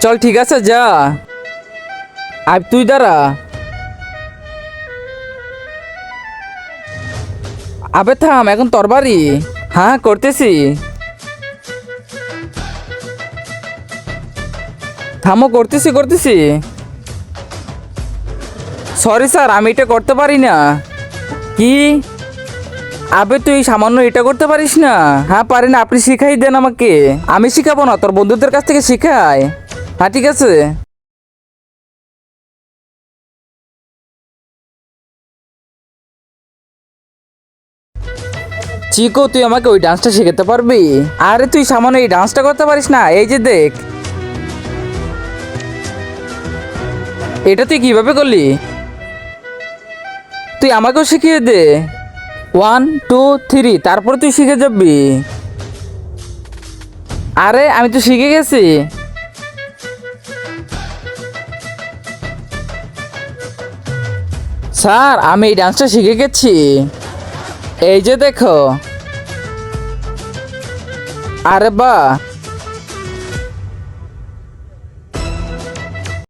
চল ঠিক আছে যা। আর তুই দাঁড়া। আবে থাম, এখন তোর বাড়ি। হ্যাঁ করতেছি। থামো, করতেছি। সরি স্যার, আমি এটা করতে পারি না। কি? আবে তুই সামান্য এটা করতে পারিস না? হ্যাঁ পারি না, আপনি শিখাই দেন আমাকে। আমি শিখাবো না, তোর বন্ধুদের কাছ থেকে শিখাই। হ্যাঁ ঠিক আছে। চিকো, তুই আমাকে ওই ডান্সটা শেখাতে পারবি? আরে তুই সামান্য এই ডান্সটা করতে পারিস না? এই যে দেখ, এটা তুই কিভাবে করলি? তুই আমাকেও শিখিয়ে দে। 1 2 3, তারপর তুই শিখে যাবি। আরে আমি তো শিখে গেছি। স্যার আমি এই ডান্সটা শিখে গেছি। এই যে দেখো। আরে বাহ,